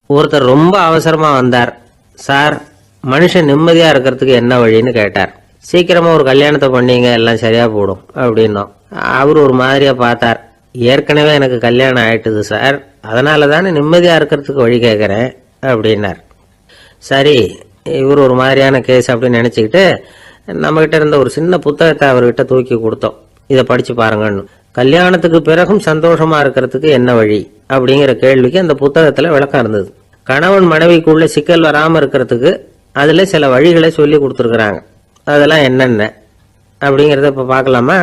ஒருத்தர் ரொம்ப அவசரமா வந்தார். சார், மனுஷன் நிம்மதியா இருக்கிறதுக்கு என்ன வழின்னு கேட்டார். சீக்கிரமா ஒரு கல்யாணத்தை பண்ணீங்க, எல்லாம் சரியா போடும் அப்படின்னோம். அவர் ஒரு மாதிரியா பார்த்தார். ஏற்கனவே எனக்கு கல்யாணம் ஆயிட்டுது சார், அதனால தானே நிம்மதியா இருக்கிறதுக்கு வழி கேட்கறேன் அப்படின்னார். சரி, இவர் ஒரு மாதிரியான கேஸ் அப்படின்னு நினைச்சுக்கிட்டு நம்மகிட்ட இருந்த ஒரு சின்ன புத்தகத்தை அவர்கிட்ட தூக்கி கொடுத்தோம். இதை படிச்சு பாருங்கன்னு. கல்யாணத்துக்கு பிறகும் சந்தோஷமா இருக்கிறதுக்கு என்ன வழி அப்படிங்கிற கேள்விக்கு அந்த புத்தகத்துல விளக்கம் இருந்தது. கணவன் மனைவிக்குள்ள சிக்கல் வராம இருக்கிறதுக்கு அதுல சில வழிகளை சொல்லி கொடுத்துருக்குறாங்க. அதெல்லாம் என்னென்ன அப்படிங்கிறத இப்ப பார்க்கலாமா?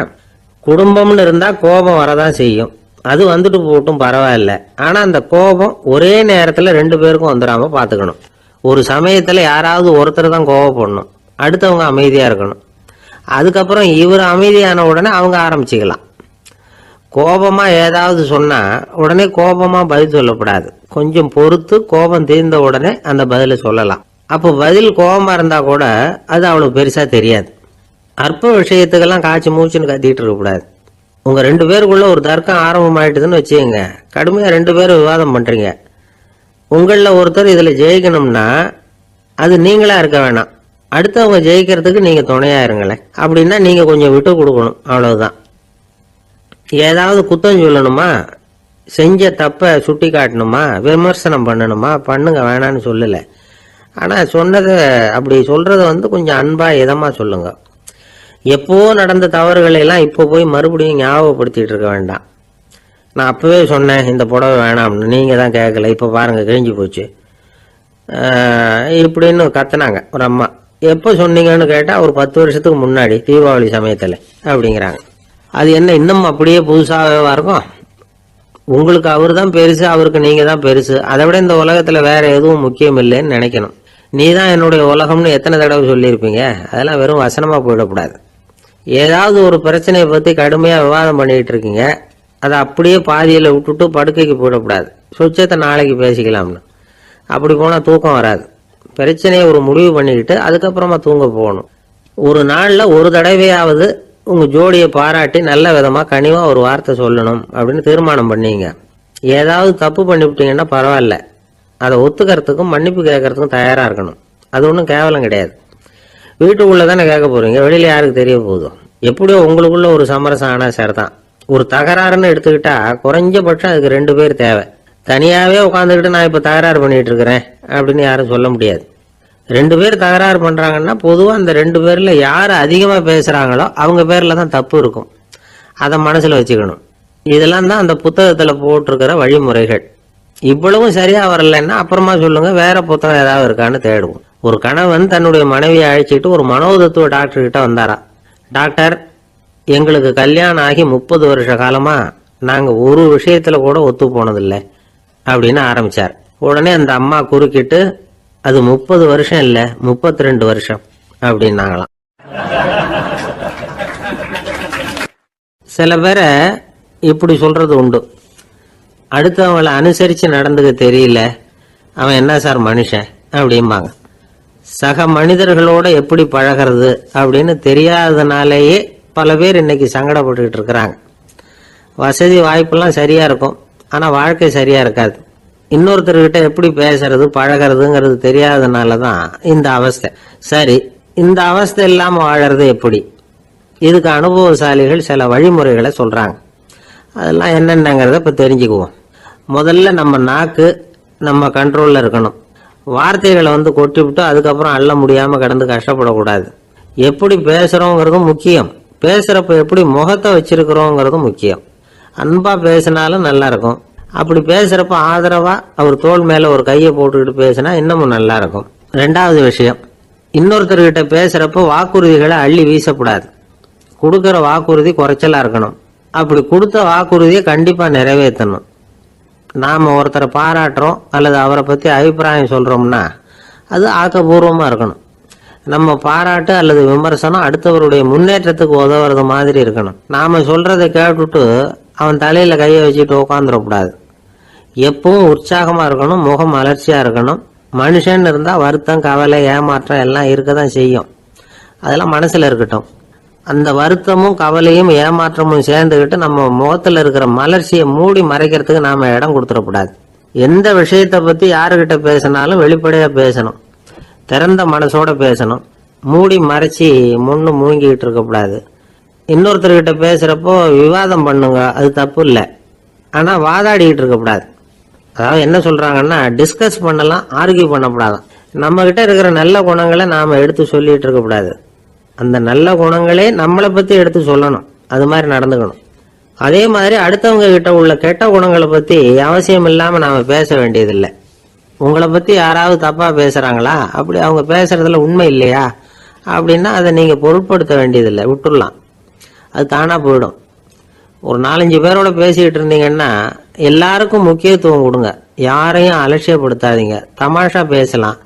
குடும்பம்னு இருந்தா கோபம் வரதான் செய்யும். அது வந்துட்டு போட்டும் பரவாயில்ல. ஆனா அந்த கோபம் ஒரே நேரத்துல 2 பேருக்கும் வந்துடாம பாத்துக்கணும். ஒரு சமயத்துல யாராவது ஒருத்தர் தான் கோபப்படணும், அடுத்தவங்க அமைதியா இருக்கணும். அதுக்கப்புறம் இவர் அமைதியான உடனே அவங்க ஆரம்பிச்சுக்கலாம். கோபமா ஏதாவது சொன்னா உடனே கோபமா பதில் சொல்லக்கூடாது. கொஞ்சம் பொறுத்து கோபம் தீர்ந்த உடனே அந்த பதில சொல்லலாம். அப்போ பதில் கோபமா இருந்தா கூட அது அவ்வளவு பெருசா தெரியாது. அற்ப விஷயத்துக்கெல்லாம் காய்ச்சி மூச்சுன்னு கத்திட்டு இருக்கக்கூடாது. உங்க 2 பேருக்குள்ள ஒரு தர்க்கம் ஆரம்பமாயிட்டுதுன்னு வச்சுக்கோங்க. கடுமையா 2 பேரும் விவாதம் பண்றீங்க. உங்கள ஒருத்தர் இதுல ஜெயிக்கணும்னா அது நீங்களா இருக்க வேணாம், அடுத்தவங்க ஜெயிக்கிறதுக்கு நீங்க துணையா இருங்களேன். அப்படின்னா நீங்க கொஞ்சம் விட்டு கொடுக்கணும், அவ்வளவுதான். ஏதாவது குத்தம் சொல்லணுமா, செஞ்ச தப்ப சுட்டி காட்டணுமா, விமர்சனம் பண்ணணுமா, பண்ணுங்க, வேணான்னு சொல்லல. ஆனா சொன்னதை அப்படி சொல்றத கொஞ்சம் அன்பா இதமா சொல்லுங்க. எப்போ நடந்த தவறுகளை எல்லாம் இப்போ போய் மறுபடியும் ஞாபகப்படுத்திட்டு இருக்க வேண்டாம். நான் அப்பவே சொன்னேன் இந்த புடவை வேணாம்னு, நீங்க தான் கேட்கல, இப்ப பாருங்க கிழிஞ்சு போச்சு இப்படின்னு கத்துனாங்க ஒரு அம்மா. எப்போ சொன்னீங்கன்னு கேட்டா ஒரு 10 வருஷத்துக்கு முன்னாடி தீபாவளி சமயத்துல அப்படிங்கிறாங்க. அது என்ன இன்னும் அப்படியே புதுசாகவே இருக்கும்? உங்களுக்கு அவர் தான் பெருசு, அவருக்கு நீங்க தான் பெருசு. அதை விட இந்த உலகத்துல வேற எதுவும் முக்கியம் இல்லைன்னு நினைக்கணும். நீ தான் என்னுடைய உலகம்னு எத்தனை தடவை சொல்லியிருப்பீங்க? அதெல்லாம் வெறும் வசனமா போயிடக்கூடாது. ஏதாவது ஒரு பிரச்சனையை பத்தி கடுமையா விவாதம் பண்ணிட்டு இருக்கீங்க, அதை அப்படியே பாதியில விட்டுட்டு படுக்கைக்கு போயிடக்கூடாது. சொச்சத்தை நாளைக்கு பேசிக்கலாம்னு. அப்படி போனா தூக்கம் வராது. பிரச்சனையை ஒரு முடிவு பண்ணிக்கிட்டு அதுக்கப்புறமா தூங்க போகணும். ஒரு நாள்ல ஒரு தடவையாவது உங்க ஜோடியை பாராட்டி நல்ல விதமா கனிவா ஒரு வார்த்தை சொல்லணும் அப்படின்னு தீர்மானம் பண்ணீங்க. ஏதாவது தப்பு பண்ணிவிட்டீங்கன்னா பரவாயில்ல, அதை ஒத்துக்கிறதுக்கும் மன்னிப்பு கேட்கறதுக்கும் தயாரா இருக்கணும். அது ஒன்றும் கேவலம் கிடையாது. வீட்டுக்குள்ள தானே கேட்க போறீங்க, வெளியில யாருக்கு தெரிய போதும்? எப்படியோ உங்களுக்குள்ள ஒரு சமரசம் ஆனா சரிதான். ஒரு தகராறுன்னு எடுத்துக்கிட்டா குறைஞ்சபட்சம் அதுக்கு 2 பேர் தேவை. தனியாவே உட்காந்துக்கிட்டு நான் இப்ப தகராறு பண்ணிட்டு இருக்கிறேன் அப்படின்னு யாரும் சொல்ல முடியாது. 2 பேர் தகராறு பண்றாங்கன்னா பொதுவா அந்த 2 பேர்ல யாரு அதிகமா பேசுறாங்களோ அவங்க பேர்ல தான் தப்பு இருக்கும். அதை மனசுல வச்சுக்கணும். இதெல்லாம் தான் அந்த புத்தகத்துல போட்டிருக்கிற வழிமுறைகள். இவ்வளவும் சரியா வரலன்னா அப்புறமா சொல்லுங்க, வேற புத்தகம் ஏதாவது இருக்கான்னு தேடுவோம். ஒரு கணவன் தன்னுடைய மனைவியை அழைச்சிட்டு ஒரு மனோதத்துவ டாக்டர் கிட்ட வந்தாரா. டாக்டர், எங்களுக்கு கல்யாணம் ஆகி 30 வருஷ காலமா நாங்க ஒரு விஷயத்துல கூட ஒத்து போனதில்லை அப்படின்னு ஆரம்பிச்சார். உடனே அந்த அம்மா குறுக்கிட்டு, அது 30 வருஷம் இல்ல 32 வருஷம் அப்படின்னாங்களாம். சில பேரை இப்படி சொல்றது உண்டு. அடுத்தவங்களை அனுசரிச்சு நடந்துக்க தெரியல, அவன் என்ன சார் மனுஷன் அப்படிம்பாங்க. சக மனிதர்களோட எப்படி பழகிறது அப்படின்னு தெரியாததுனாலேயே பல பேர் இன்னைக்கு சங்கடப்பட்டுக்கிட்டு இருக்கிறாங்க. வசதி வாய்ப்பெல்லாம் சரியா இருக்கும், ஆனா வாழ்க்கை சரியா இருக்காது. இன்னொருத்தர்கிட்ட எப்படி பேசுறது பழகிறதுங்கிறது தெரியாததுனாலதான் இந்த அவஸ்தை. சரி, இந்த அவஸ்தை இல்லாம வாழறது எப்படி? இதுக்கு அனுபவசாலிகள் சில வழிமுறைகளை சொல்றாங்க. அதெல்லாம் என்னென்னங்கிறத இப்ப தெரிஞ்சுக்குவோம். முதல்ல நம்ம நாக்கு நம்ம கண்ட்ரோல்ல இருக்கணும். வார்த்தைகளை கொட்டிவிட்டு அதுக்கப்புறம் அள்ள முடியாம கடந்து கஷ்டப்படக்கூடாது. எப்படி பேசுறோங்கிறதும் முக்கியம், பேசுறப்ப எப்படி முகத்தை வச்சிருக்கிறோங்கிறதும் முக்கியம். அன்பா பேசினாலும் நல்லா இருக்கும். அப்படி பேசுறப்ப ஆதரவா அவர் தோள் மேல ஒரு கையை போட்டுக்கிட்டு பேசினா இன்னமும் நல்லா இருக்கும். 2வது விஷயம், இன்னொருத்தர்கிட்ட பேசுறப்ப வாக்குறுதிகளை அள்ளி வீசக்கூடாது. கொடுக்கற வாக்குறுதி குறைச்சலா இருக்கணும். அப்படி கொடுத்த வாக்குறுதியை கண்டிப்பா நிறைவேற்றணும். நாம ஒருத்தரை பாராட்டுறோம் அல்லது அவரை பத்தி அபிப்பிராயம் சொல்றோம்னா அது ஆக்கப்பூர்வமா இருக்கணும். நம்ம பாராட்டு அல்லது விமர்சனம் அடுத்தவருடைய முன்னேற்றத்துக்கு உதவுறது மாதிரி இருக்கணும். நாம சொல்றதை கேட்டுட்டு அவன் தலையில கையை வச்சுட்டு உட்காந்துடக்கூடாது. எப்பவும் உற்சாகமா இருக்கணும், முகம் மலர்ச்சியா இருக்கணும். மனுஷன் இருந்தா வருத்தம் கவலை ஏமாற்றம் எல்லாம் இருக்கதான் செய்யும். அதெல்லாம் மனசுல இருக்கட்டும். அந்த வருத்தமும் கவலையும் ஏமாற்றமும் சேர்ந்துக்கிட்டு நம்ம முகத்துல இருக்கிற மலர்ச்சியை மூடி மறைக்கிறதுக்கு நாம இடம் கொடுத்துடக்கூடாது. எந்த விஷயத்தை பத்தி யாருக்கிட்ட பேசினாலும் வெளிப்படையா பேசணும், திறந்த மனசோட பேசணும், மூடி மறைச்சி முன்னு மூங்கிக்கிட்டு இருக்கக்கூடாது. இன்னொருத்தர்கிட்ட பேசுறப்போ விவாதம் பண்ணுங்க, அது தப்பு இல்லை. ஆனா வாதாடிக்கிட்டு இருக்கக்கூடாது. அதாவது என்ன சொல்றாங்கன்னா, டிஸ்கஸ் பண்ணலாம், ஆர்கியூ பண்ணக்கூடாதான். நம்ம கிட்ட இருக்கிற நல்ல குணங்களை நாம எடுத்து சொல்லிட்டு இருக்கக்கூடாது. அந்த நல்ல குணங்களே நம்மளை பத்தி எடுத்து சொல்லணும், அது மாதிரி நடந்துக்கணும். அதே மாதிரி அடுத்தவங்க கிட்ட உள்ள கெட்ட குணங்களை பத்தி அவசியம் இல்லாம நாம பேச வேண்டியதில்லை. உங்களை பத்தி யாராவது தப்பா பேசுறாங்களா, அப்படி அவங்க பேசுறதுல உண்மை இல்லையா அப்படின்னா அதை நீங்க பொருட்படுத்த வேண்டியதில்லை, விட்டுடலாம், அது தானா போயிடும். ஒரு 4-5 பேரோட பேசிக்கிட்டு இருந்தீங்கன்னா எல்லாருக்கும் முக்கியத்துவம் கொடுங்க, யாரையும் அலட்சியப்படுத்தாதீங்க. தமாஷா பேசலாம்,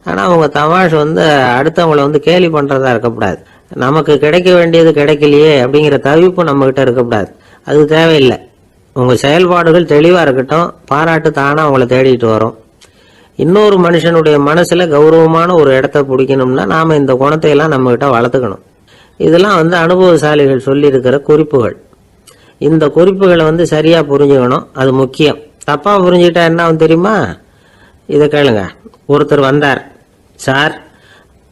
ஆனா உங்க தமாஷ் அடுத்தவங்களை கேலி பண்றதா இருக்கக்கூடாது. நமக்கு கிடைக்க வேண்டியது கிடைக்கலையே அப்படிங்கிற தவிப்பு நம்ம கிட்ட இருக்கக்கூடாது, அது தேவையில்லை. உங்க செயல்பாடுகள் தெளிவா இருக்கட்டும், பாராட்டு தானா அவங்கள தேடிட்டு வரும். இன்னொரு மனுஷனுடைய மனசுல கௌரவமான ஒரு இடத்த பிடிக்கணும்னா நாம இந்த குணத்தை எல்லாம் நம்ம கிட்ட வளர்த்துக்கணும். இதெல்லாம் அனுபவசாலிகள் சொல்லி இருக்கிற குறிப்புகள். இந்த குறிப்புகளை சரியா புரிஞ்சுக்கணும், அது முக்கியம். தப்பா புரிஞ்சுக்கிட்டா என்ன ஆகும் தெரியுமா? இதை கேளுங்க. ஒருத்தர் வந்தார், சார்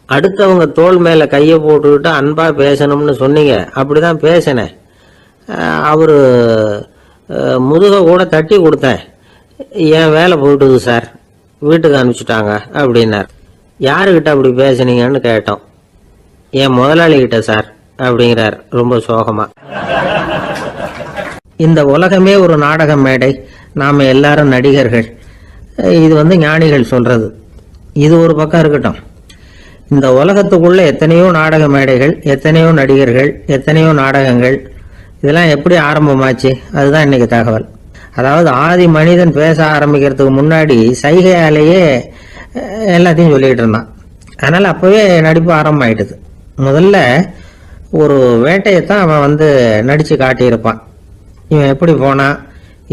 அடுத்தவங்க தோள் மேல கையை போட்டுக்கிட்டு அன்பா பேசணும்னு சொன்னீங்க, அப்படிதான் பேசினேன். அவரு முதுக கூட தட்டி கொடுத்தேன், என் வேலை போயிட்டுது சார், வீட்டுக்கு அனுப்பிச்சுட்டாங்க அப்படின்னார். யாருக்கிட்ட அப்படி பேசுனீங்கன்னு கேட்டோம். என் முதலாளி கிட்ட சார் அப்படிங்கிறார் ரொம்ப சோகமா. இந்த உலகமே ஒரு நாடக மேடை, நாம எல்லாரும் நடிகர்கள். இது ஞானிகள் சொல்றது. இது ஒரு பக்கம் இருக்கட்டும். இந்த உலகத்துக்குள்ள எத்தனையோ நாடக மேடைகள், எத்தனையோ நடிகர்கள், எத்தனையோ நாடகங்கள், இதெல்லாம் எப்படி ஆரம்பமாச்சு, அதுதான் இன்னைக்கு தகவல். அதாவது ஆதி மனிதன் பேச ஆரம்பிக்கிறதுக்கு முன்னாடி சைகையாலேயே எல்லாத்தையும் சொல்லிட்டு இருந்தான். அதனால அப்பவே நடிப்பு ஆரம்பமாயிட்டுது. முதல்ல ஒரு வேட்டையத்தான் அவன் நடிச்சு காட்டியிருப்பான். இவன் எப்படி போனான்,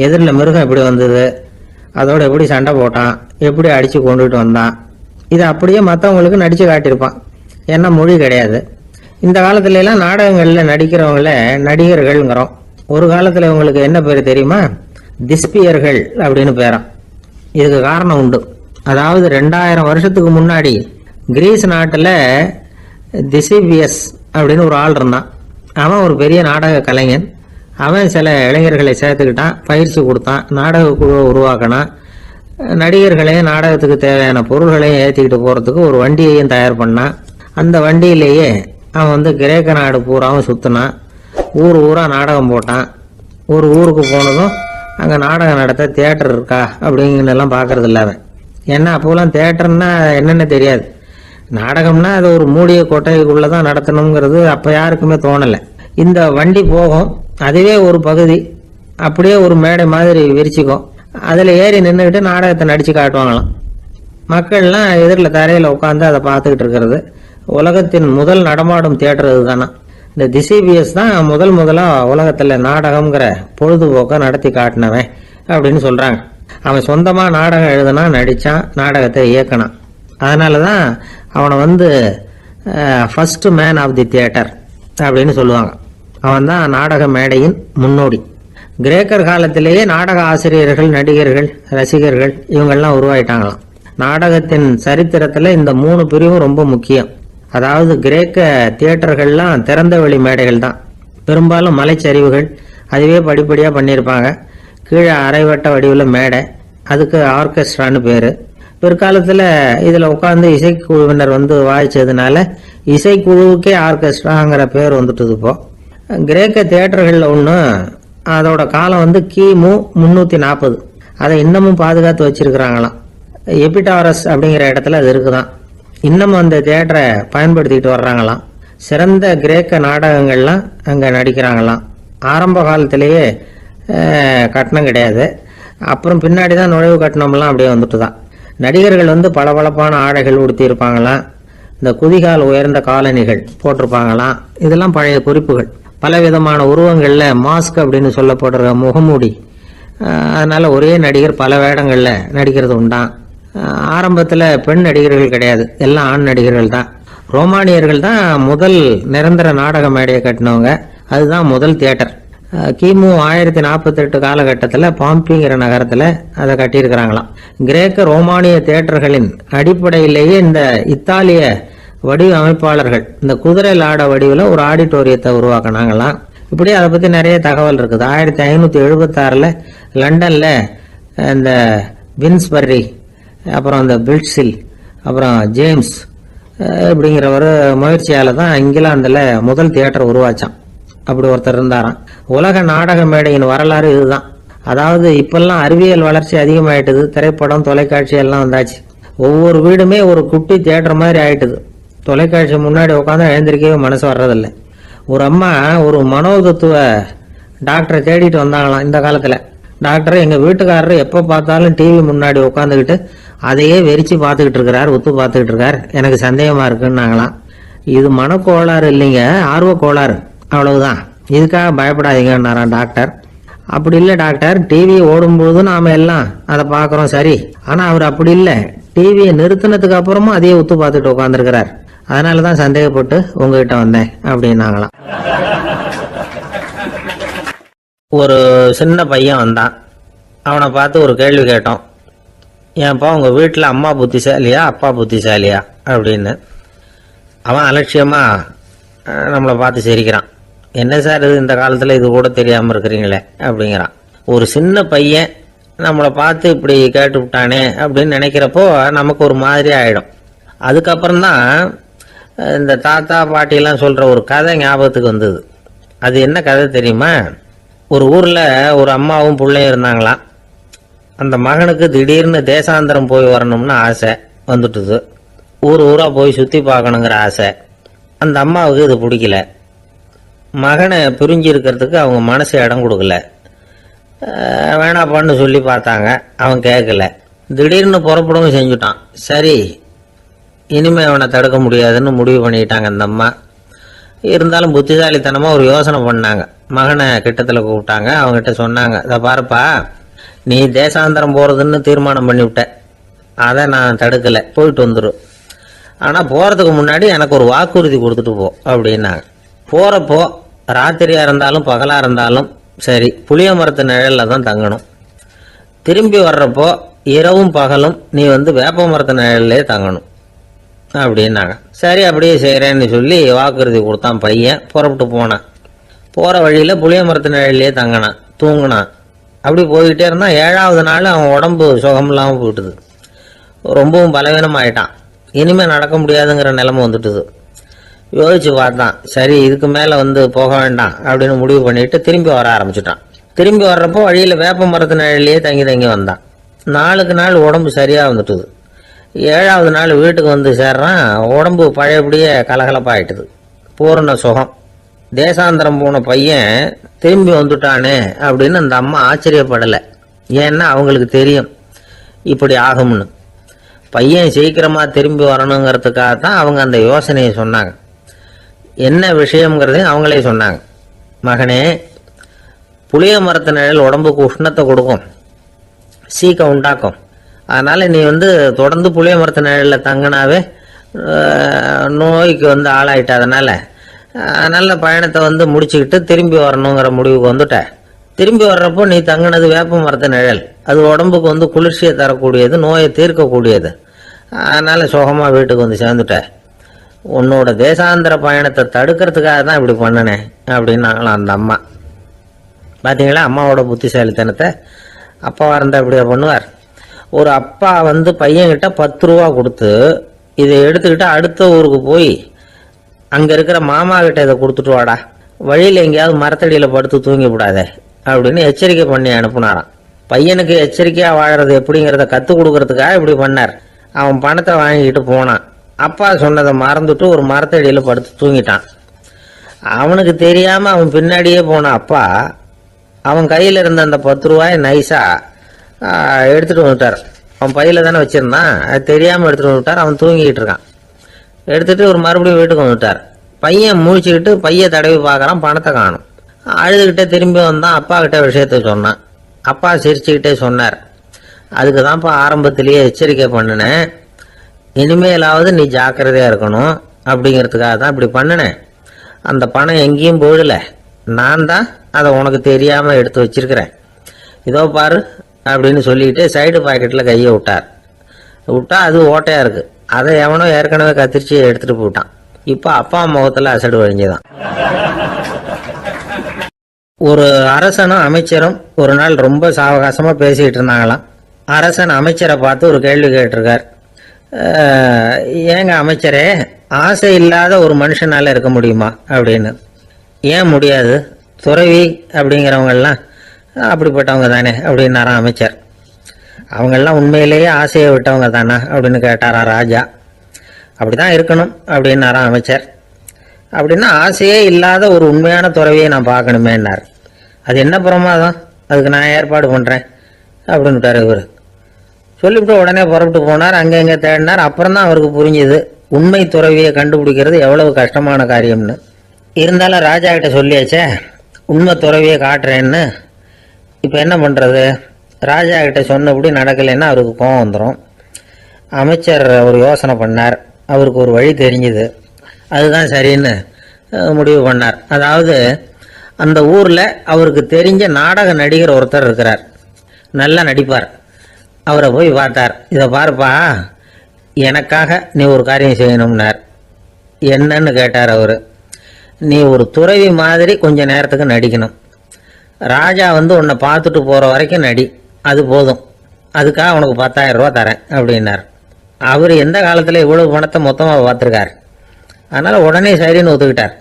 எதிரில் மிருகம் எப்படி வந்தது, அதோட எப்படி சண்டை போட்டான், எப்படி அடிச்சு கொண்டுட்டு வந்தான், இதை அப்படியே மற்றவங்களுக்கு நடிச்சு காட்டியிருப்பான். ஏன்னா மொழி கிடையாது. இந்த காலத்துல எல்லாம் நாடகங்கள்ல நடிக்கிறவங்கள நடிகர்கள்ங்கிறோம். ஒரு காலத்துல இவங்களுக்கு என்ன பேர் தெரியுமா? திஸ்பியர்கள் அப்படின்னு பேராம். இதுக்கு காரணம் உண்டு. அதாவது 2000 வருஷத்துக்கு முன்னாடி கிரீஸ் நாட்டுல திசிபியஸ் அப்படின்னு ஒரு ஆள் இருந்தான். அவன் ஒரு பெரிய நாடக கலைஞன். அவன் சில இளைஞர்களை சேர்த்துக்கிட்டான், பயிற்சி கொடுத்தான், நாடக குழுவை உருவாக்கினான். நடிகர்களையும் நாடகத்துக்கு தேவையான பொருள்களையும் ஏற்றிக்கிட்டு போறதுக்கு ஒரு வண்டியையும் தயார் பண்ணான். அந்த வண்டியிலேயே அவன் கிரேக்க நாடு பூராவும் சுத்தினான். ஊர் ஊரா நாடகம் போட்டான். ஒரு ஊருக்கு போனதும் அங்கே நாடகம் நடத்த தியேட்டர் இருக்கா அப்படிங்கலாம் பார்க்கறது இல்லை அவன். ஏன்னா அப்போலாம் தியேட்டர்னா என்னென்ன தெரியாது. நாடகம்னா அது ஒரு மூடிய கொட்டைக்குள்ளதான் நடத்தணுங்கிறது அப்போ யாருக்குமே தோணலை. இந்த வண்டி போகும், அதுவே ஒரு பகுதி அப்படியே ஒரு மேடை மாதிரி விரிச்சுக்கும். அதில் ஏறி நின்றுக்கிட்டு நாடகத்தை நடிச்சு காட்டுவாங்களாம். மக்கள்லாம் எதிரில் தரையில் உட்காந்து அதை பார்த்துக்கிட்டு இருக்கிறது. உலகத்தின் முதல் நடமாடும் தியேட்டர் இதுதானா. இந்த திசிபியஸ் தான் முதலா உலகத்துல நாடகம்ங்கிற பொழுதுபோக்க நடத்தி காட்டினவன் அப்படின்னு சொல்றாங்க. அவன் சொந்தமா நாடகம் எழுதுனா, நடிச்சான், நாடகத்தை இயக்கினான். அதனாலதான் அவனை first man of the theatre அப்படின்னு சொல்லுவாங்க. அவன் தான் நாடக மேடையின் முன்னோடி. கிரேக்கர் காலத்திலேயே நாடக ஆசிரியர்கள், நடிகர்கள், ரசிகர்கள் இவங்கெல்லாம் உருவாயிட்டாங்களாம். நாடகத்தின் சரித்திரத்துல இந்த 3 பிரிவும் ரொம்ப முக்கியம். அதாவது கிரேக்க தியேட்டர்கள்லாம் திறந்த வெளி மேடைகள் தான். பெரும்பாலும் மலைச்சரிவுகள், அதுவே படிப்படியா பண்ணியிருப்பாங்க. கீழே அரைவட்ட வடிவில் மேடை, அதுக்கு ஆர்கெஸ்ட்ரான்னு பேரு. பிற்காலத்துல இதுல உட்காந்து இசைக்குழுவினர் வாய்ச்சதுனால இசைக்குழுவுக்கே ஆர்கெஸ்ட்ராங்கிற பேர் வந்துட்டுது. இப்போ கிரேக்க தியேட்டர்கள்ல ஒண்ணு, அதோட காலம் கிமு 340. அதை இன்னமும் பாதுகாத்து வச்சிருக்கிறாங்களாம். எபிடாரஸ் அப்படிங்கிற இடத்துல அது இருக்குதான். இன்னமும் அந்த தியேட்டரை பயன்படுத்திட்டு வர்றாங்களாம். சிறந்த கிரேக்க நாடகங்கள்லாம் அங்க நடிக்கிறாங்களாம். ஆரம்ப காலத்திலேயே கட்டணம் கிடையாது. அப்புறம் பின்னாடி தான் நுழைவு கட்டணம்லாம் அப்படியே வந்துட்டு தான். நடிகர்கள் பளபளப்பான ஆடைகள் உடுத்தி இருப்பாங்களாம். இந்த குதிகால் உயர்ந்த காலணிகள் போட்டிருப்பாங்களாம். இதெல்லாம் பழைய குறிப்புகள். பலவிதமான உருவங்கள்ல மாஸ்க் அப்படின்னு சொல்லப்படுற முகமூடி. அதனால ஒரே நடிகர் பல வேடங்கள்ல நடிக்கிறது உண்டான். ஆரம்பத்துல பெண் நடிகர்கள் கிடையாது, எல்லாம் ஆண் நடிகர்கள் தான். ரோமானியர்கள் தான் முதல் நிரந்தர நாடக மேடையை கட்டினவங்க. அதுதான் முதல் தியேட்டர். கிமு 1048 காலகட்டத்தில் பாம்பிங்கிற நகரத்தில் அதை கட்டியிருக்கிறாங்களாம். கிரேக்க ரோமானிய தியேட்டர்களின் அடிப்படையிலேயே இந்த இத்தாலிய வடிவமைப்பாளர்கள் இந்த குதிரை லாட வடிவில் ஒரு ஆடிட்டோரியத்தை உருவாக்கினாங்களாம். இப்படி அதை பற்றி நிறைய தகவல் இருக்குது. 1576 லண்டனில் இந்த வின்ஸ்பர்ரி, அப்புறம் இந்த பில்ட்ஸில், அப்புறம் ஜேம்ஸ் இப்படிங்கிற ஒரு முயற்சியால் தான் இங்கிலாந்தில் முதல் தியேட்டர் உருவாச்சான். அப்படி ஒருத்தர் இருந்தாராம். உலக நாடக மேடையின் வரலாறு இதுதான். அதாவது இப்பெல்லாம் அறிவியல் வளர்ச்சி அதிகமாயிட்டுது, திரைப்படம் தொலைக்காட்சி எல்லாம் வந்தாச்சு. ஒவ்வொரு வீடுமே ஒரு குட்டி தியேட்டர் மாதிரி ஆயிட்டுது. தொலைக்காட்சி முன்னாடி உட்காந்து எழுந்திருக்கவே மனசு வர்றதில்லை. ஒரு அம்மா ஒரு மனோதத்துவ டாக்டரை தேடிட்டு வந்தாங்களாம் இந்த காலத்தில். டாக்டர், எங்கள் வீட்டுக்காரர் எப்போ பார்த்தாலும் டிவி முன்னாடி உட்காந்துக்கிட்டு அதையே வெறிச்சு பார்த்துக்கிட்டு இருக்கிறார், ஒத்து பார்த்துக்கிட்டு இருக்கார், எனக்கு சந்தேகமாக இருக்குன்னாங்களாம். இது மனக்கோளாறு இல்லைங்க, ஆர்வ கோளாறு, அவ்வளவுதான், இதுக்காக பயப்படாதீங்கன்னாராம் டாக்டர். அப்படி இல்லை டாக்டர், டிவி ஓடும்பொழுது நாம எல்லாம் அதை பார்க்குறோம் சரி, ஆனால் அவர் அப்படி இல்லை, டிவியை நிறுத்தினதுக்கு அப்புறமும் அதையே ஒத்து பார்த்துட்டு உட்காந்துருக்கிறார், அதனால தான் சந்தேகப்பட்டு உங்ககிட்ட வந்தேன் அப்படின்னாங்களாம். ஒரு சின்ன பையன் வந்தான். அவனை பார்த்து ஒரு கேள்வி கேட்டோம். ஏன்ப்பா உங்கள் வீட்டில் அம்மா புத்திசாலியா அப்பா புத்திசாலியா அப்படின்னு. அவன் அலட்சியமாக நம்மளை பார்த்து சிரிக்கிறான். என்ன சார் இது, இந்த காலத்தில் இது கூட தெரியாமல் இருக்கிறீங்களே அப்படிங்கிறான். ஒரு சின்ன பையன் நம்மளை பார்த்து இப்படி கேட்டு விட்டானே அப்படின்னு நினைக்கிறப்போ நமக்கு ஒரு மாதிரி ஆகிடும். அதுக்கப்புறம்தான் இந்த தாத்தா பாட்டிலாம் சொல்கிற ஒரு கதை ஞாபகத்துக்கு வந்தது. அது என்ன கதை தெரியுமா? ஒரு ஊரில் ஒரு அம்மாவும் பிள்ளையும் இருந்தாங்களாம். அந்த மகனுக்கு திடீர்னு தேசாந்திரம் போய் வரணும்னு ஆசை வந்துட்டுது. ஊராக போய் சுற்றி பார்க்கணுங்கிற ஆசை. அந்த அம்மாவுக்கு இது பிடிக்கல. மகனை பிரிஞ்சு இருக்கிறதுக்கு அவங்க மனசு இடம் கொடுக்கல. வேணாப்பான்னு சொல்லி பார்த்தாங்க, அவன் கேட்கல. திடீர்னு புறப்படவும் செஞ்சுட்டான். சரி, இனிமேல் அவனை தடுக்க முடியாதுன்னு முடிவு பண்ணிட்டாங்க அந்த அம்மா. இருந்தாலும் புத்திசாலித்தனமாக ஒரு யோசனை பண்ணாங்க. மகனை கிட்டத்தில் கூப்பிட்டாங்க. அவங்ககிட்ட சொன்னாங்க, இதை பாருப்பா, நீ தேசாந்திரம் போகிறதுன்னு தீர்மானம் பண்ணிவிட்ட, அதை நான் தடுக்கலை, போயிட்டு வந்துடும். ஆனால் போகிறதுக்கு முன்னாடி எனக்கு ஒரு வாக்குறுதி கொடுத்துட்டு போ அப்படின்னாங்க. போகிறப்போ ராத்திரியாக இருந்தாலும் பகலாக இருந்தாலும் சரி, புளிய மரத்து நிழலில் தான் தங்கணும். திரும்பி வர்றப்போ இரவும் பகலும் நீ வேப்ப மரத்து நிழல்லே தங்கணும் அப்படின்னாங்க. சரி, அப்படியே செய்கிறேன்னு சொல்லி வாக்குறுதி கொடுத்தான் பையன். புறப்பட்டு போனான். போகிற வழியில் புளிய மரத்து நிழல்லே தங்கினான், தூங்கினான். அப்படி போய்கிட்டே இருந்தான். 7வது நாள் அவன் உடம்பு சுகம் இல்லாமல் போயிட்டுது. ரொம்பவும் பலவீனமாயிட்டான். இனிமேல் நடக்க முடியாதுங்கிற நிலைமை வந்துட்டுது. யோசிச்சு பார்த்தான். சரி, இதுக்கு மேலே போக வேண்டாம் அப்படின்னு முடிவு பண்ணிட்டு திரும்பி வர ஆரம்பிச்சுட்டான். திரும்பி வர்றப்போ வழியில் வேப்ப மரத்து நிழல்லையே தங்கி வந்தான். நாளுக்கு நாள் உடம்பு சரியாக வந்துட்டுது. 7வது நாள் வீட்டுக்கு சேர்றான். உடம்பு பழையபடியே கலகலப்பாயிட்டுது. பூரண சுகம். தேசாந்திரம் போன பையன் திரும்பி வந்துட்டானே அப்படின்னு அந்த அம்மா ஆச்சரியப்படலை. ஏன்னா அவங்களுக்கு தெரியும் இப்படி ஆகும்னு. பையன் சீக்கிரமாக திரும்பி வரணுங்கிறதுக்காக தான் அவங்க அந்த யோசனையை சொன்னாங்க. என்ன விஷயங்கிறதையும் அவங்களே சொன்னாங்க. மகனே, புளிய மரத்து நிழல் உடம்புக்கு உஷ்ணத்தை கொடுக்கும், சீக்கம் உண்டாக்கும். அதனால் நீ தொடர்ந்து புளிய மரத்து நிழலில் தங்கினாவே நோய்க்கு ஆளாயிட்ட. அதனால் பயணத்தை முடிச்சுக்கிட்டு திரும்பி வரணுங்கிற முடிவுக்கு வந்துட்ட. திரும்பி வர்றப்போ நீ தங்கினது வேப்ப மரத்து நிழல். அது உடம்புக்கு குளிர்ச்சியை தரக்கூடியது, நோயை தீர்க்கக்கூடியது. அதனால் சுகமாக வீட்டுக்கு சேர்ந்துட்ட. உன்னோட தேசாந்திர பயணத்தை தடுக்கிறதுக்காக தான் இப்படி பண்ணினேன் அப்படின்னாங்களாம் அந்த அம்மா. பார்த்தீங்களா அம்மாவோட புத்திசாலித்தனத்தை? அப்பாவாக இருந்தால் இப்படியா பண்ணுவார்? ஒரு அப்பா பையன்கிட்ட 10 ரூபா கொடுத்து இதை எடுத்துக்கிட்டு அடுத்த ஊருக்கு போய் அங்கே இருக்கிற மாமா கிட்ட இதை கொடுத்துட்டு வாடா, வழியில் எங்கேயாவது மரத்தடியில் படுத்து தூங்கி விடாதே அப்படின்னு எச்சரிக்கை பண்ணி அனுப்புனாராம். பையனுக்கு எச்சரிக்கையாக வாழறது எப்படிங்கிறத கற்றுக் கொடுக்கறதுக்காக இப்படி பண்ணார். அவன் பணத்தை வாங்கிக்கிட்டு போனான். அப்பா சொன்னதை மறந்துட்டு ஒரு மரத்தடியில் படுத்து தூங்கிட்டான். அவனுக்கு தெரியாமல் அவன் பின்னாடியே போன அப்பா அவன் கையில் இருந்த அந்த 10 ரூபாயை நைஸாக எடுத்துகிட்டு வந்துட்டார். அவன் பையில் தானே வச்சுருந்தான், அது தெரியாமல் எடுத்துகிட்டு வந்துட்டார். அவன் தூங்கிக்கிட்டு இருக்கான். எடுத்துகிட்டு ஒரு மறுபடியும் வீட்டுக்கு வந்துட்டார். பையன் முழிச்சுக்கிட்டு பையை தடவி பார்க்குறான், பணத்தை காணும். அழுதுகிட்டே திரும்பி வந்தான். அப்பா கிட்ட விஷயத்த சொன்னான். அப்பா சிரிச்சுக்கிட்டே சொன்னார், அதுக்கு தான்ப்பா ஆரம்பத்திலேயே எச்சரிக்கை பண்ணினேன், இனிமேலாவது நீ ஜாக்கிரதையாக இருக்கணும் அப்படிங்கிறதுக்காக தான் இப்படி பண்ணினேன். அந்த பணம் எங்கேயும் போயிடல, நான் தான் அதை உனக்கு தெரியாமல் எடுத்து வச்சிருக்கிறேன், இதோ பாரு அப்படின்னு சொல்லிட்டு சைடு பாக்கெட்டில் கையை விட்டா அது ஓட்டையாக இருக்குது. அதை எவனோ ஏற்கனவே கத்திரிச்சு எடுத்துகிட்டு போட்டான். இப்போ அப்பா முகத்தில் அசடு வழிஞ்சுதான். ஒரு அரசனும் அமைச்சரும் ஒரு நாள் ரொம்ப சாவகாசமாக பேசிக்கிட்டு இருந்தாங்களாம். அரசன் அமைச்சரை பார்த்து ஒரு கேள்வி கேட்டிருக்கார். ஏங்க அமைச்சரே, ஆசை இல்லாத ஒரு மனுஷனால இருக்க முடியுமா அப்படின்னு. ஏன் முடியாது, துறவி அப்படிங்கிறவங்கெல்லாம் அப்படிப்பட்டவங்க தானே அப்படின்னாராம் அமைச்சர். அவங்கெல்லாம் உண்மையிலேயே ஆசையை விட்டவங்க தானே அப்படின்னு கேட்டாரா ராஜா. அப்படிதான் இருக்கணும் அப்படின்னாராம் அமைச்சர். அப்படின்னா ஆசையே இல்லாத ஒரு உண்மையான துறவியை நான் பார்க்கணுமேன்னார். அது என்ன பிரமாதம், அதுக்கு நான் ஏற்பாடு பண்ணுறேன் அப்படின்னுட்டார் இவர். சொல்லிவிட்டு உடனே புறப்பட்டு போனார். அங்கே இங்கே தேடினார். அப்புறம் தான் அவருக்கு புரிஞ்சுது உண்மை துறவியை கண்டுபிடிக்கிறது எவ்வளவு கஷ்டமான காரியம்னு. இருந்தாலும் ராஜா கிட்ட சொல்லியாச்சே உண்மை துறவியை காட்டுறேன்னு. இப்போ என்ன பண்ணுறது, ராஜா கிட்ட சொன்னபடி நடக்கலைன்னா அவருக்கு கோவம் வந்துடும். அமைச்சர் ஒரு யோசனை பண்ணார். அவருக்கு ஒரு வழி தெரிஞ்சுது. அதுதான் சரின்னு முடிவு பண்ணார். அதாவது அந்த ஊரில் அவருக்கு தெரிஞ்ச நாடக நடிகர் ஒருத்தர் இருக்கிறார், நல்லா நடிப்பார். அவரை போய் பார்த்தார். இதை பாருப்பா, எனக்காக நீ ஒரு காரியம் செய்யணும்னார். என்னன்னு கேட்டார் அவர். நீ ஒரு துறவி மாதிரி கொஞ்ச நேரத்துக்கு நடிக்கணும். ராஜா உன்னை பார்த்துட்டு போகிற வரைக்கும் நடி, அது போதும். அதுக்காக உனக்கு 10,000 ரூபா தரேன் அப்படின்னார். அவர் எந்த காலத்தில் இவ்வளவு பணத்தை மொத்தமாக பார்த்துருக்கார். அதனால் உடனே சரின்னு ஒத்துக்கிட்டார்.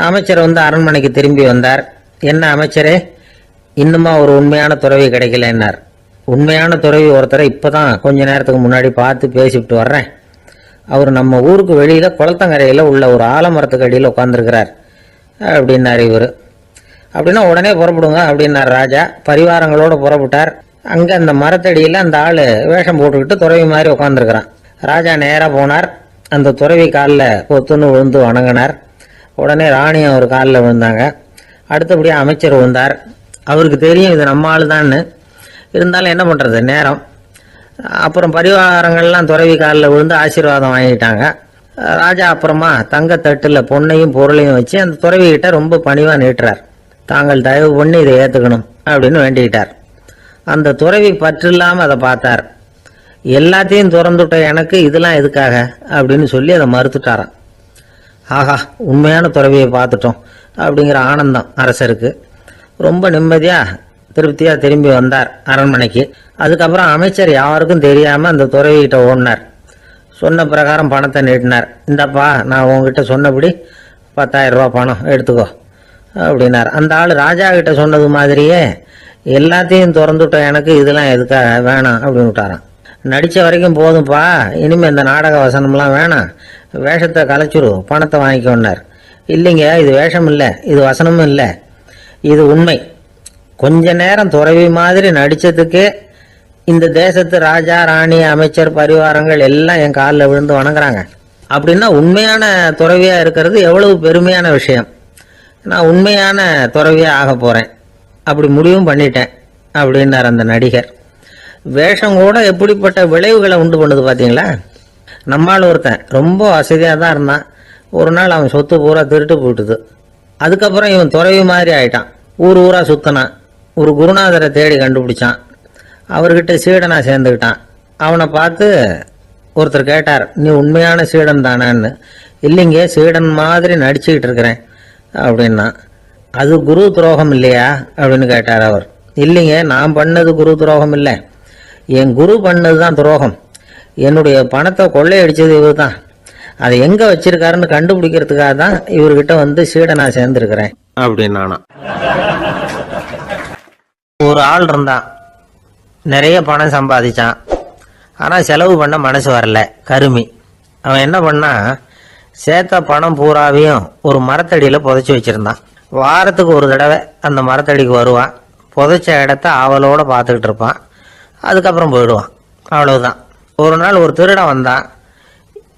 அமைச்சர் அரண்மனைக்கு திரும்பி வந்தார். என்ன அமைச்சரே, இன்னுமா ஒரு உண்மையான துறவி கிடைக்கலன்னார். உண்மையான துறவி ஒருத்தரை இப்போ தான் கொஞ்ச நேரத்துக்கு முன்னாடி பார்த்து பேசிவிட்டு வர்றேன். அவர் நம்ம ஊருக்கு வெளியில் குளத்தங்கரையில் உள்ள ஒரு ஆலமரத்துக்கு அடியில் உட்காந்துருக்கிறார் அப்படின்னார் இவர். அப்படின்னா உடனே புறப்படுங்க அப்படின்னார் ராஜா. பரிவாரங்களோடு புறப்பட்டார். அங்கே அந்த மரத்தடியில் அந்த ஆள் வேஷம் போட்டுக்கிட்டு துறவி மாதிரி உட்காந்துருக்கிறான். ராஜா நேராக போனார். அந்த துறவி காலில் கொத்துன்னு விழுந்து வணங்கினார். உடனே ராணியும் அவர் காலில் விழுந்தாங்க. அடுத்தபடியாக அமைச்சர் விழுந்தார். அவருக்கு தெரியும் இது நம்ம ஆள் தான்னு. இருந்தாலும் என்ன பண்ணுறது, நேரம். அப்புறம் பரிவாரங்கள்லாம் துறவி காலில் விழுந்து ஆசீர்வாதம் வாங்கிட்டாங்க. ராஜா அப்புறமா தங்கத்தட்டில் பொண்ணையும் பொருளையும் வச்சு அந்த துறவிகிட்ட ரொம்ப பணிவாக நீட்டுறார். தாங்கள் தயவு பண்ணி இதை ஏற்றுக்கணும் அப்படின்னு வேண்டிக்கிட்டார். அந்த துறவி பற்றில்லாமல் அதை பார்த்தார். எல்லாத்தையும் திறந்துட்ட எனக்கு இதெல்லாம் எதுக்காக அப்படின்னு சொல்லி அதை மறுத்துட்டாராம். ஆஹா, உண்மையான துறவியை பார்த்துட்டோம் அப்படிங்கிற ஆனந்தம் அரசருக்கு. ரொம்ப நிம்மதியாக திருப்தியாக திரும்பி வந்தார் அரண்மனைக்கு. அதுக்கப்புறம் அமைச்சர் யாருக்கும் தெரியாமல் அந்த துறவிகிட்ட ஓடினார். சொன்ன பிரகாரம் பணத்தை நீட்டினார். இந்தப்பா, நான் உங்ககிட்ட சொன்னபடி 10,000 ரூபா பணம் எடுத்துக்கோ அப்படின்னார். அந்த ஆள் ராஜா கிட்ட சொன்னது மாதிரியே எல்லாத்தையும் திறந்துட்ட எனக்கு இதெல்லாம் எதுக்காக வேணாம் அப்படின்னு விட்டாரான். நடித்த வரைக்கும் போதும்ப்பா, இனிமேல் இந்த நாடக வசனம்லாம் வேணாம், வேஷத்தை கலைச்சிரு, பணத்தை வாங்கிக்கோன்னார். இல்லைங்க, இது வேஷம் இல்லை, இது வசனமும் இல்லை, இது உண்மை. கொஞ்ச நேரம் துறவி மாதிரி நடித்ததுக்கே இந்த தேசத்து ராஜா ராணி அமைச்சர் பரிவாரங்கள் எல்லாம் என் காலில் விழுந்து வணங்குறாங்க. அப்படின்னா உண்மையான துறவியாக இருக்கிறது எவ்வளவு பெருமையான விஷயம். நான் உண்மையான துறவியாக ஆக போகிறேன், அப்படி முடிவும் பண்ணிட்டேன் அப்படின்னார் அந்த நடிகர். வேஷம் கூட எப்படிப்பட்ட விளைவுகளை உண்டு பண்ணுது பார்த்தீங்களா. நம்மால் ஒருத்தன் ரொம்ப வசதியாக தான் இருந்தான். ஒரு நாள் அவன் சொத்து பூரா திருட்டு போட்டுது. அதுக்கப்புறம் இவன் துறவி மாதிரி ஆயிட்டான். ஊர் ஊராக சுற்றினான். ஒரு குருநாதரை தேடி கண்டுபிடிச்சான். அவர்கிட்ட சீடனாக சேர்ந்துக்கிட்டான். அவனை பார்த்து ஒருத்தர் கேட்டார், நீ உண்மையான சீடன் தானான்னு. இல்லைங்க, சீடன் மாதிரி நடிச்சுக்கிட்டு இருக்கிறேன் அப்படின்னா. அது குரு துரோகம் இல்லையா அப்படின்னு கேட்டார் அவர். இல்லைங்க, நான் பண்ணது குரு துரோகம் இல்லை, என் குரு பண்ணது தான் துரோகம். என்னுடைய பணத்தை கொள்ளையடிச்சது இவர் தான். அதை எங்கே வச்சிருக்காருன்னு கண்டுபிடிக்கிறதுக்காக தான் இவர்கிட்ட சீடனா சேர்ந்துருக்கிறேன் அப்படின்னானா. ஒரு ஆள் இருந்தான், நிறைய பணம் சம்பாதிச்சான். ஆனால் செலவு பண்ண மனசு வரல, கருமி. அவன் என்ன பண்ணா, சேர்த்த பணம் பூராவையும் ஒரு மரத்தடியில் புதைச்சி வச்சுருந்தான். வாரத்துக்கு ஒரு தடவை அந்த மரத்தடிக்கு வருவான். புதைச்ச இடத்த ஆவலோடு பார்த்துக்கிட்டு இருப்பான். அதுக்கப்புறம் போயிடுவான். அவ்வளவுதான். ஒரு நாள் ஒரு திருடன் வந்தான்.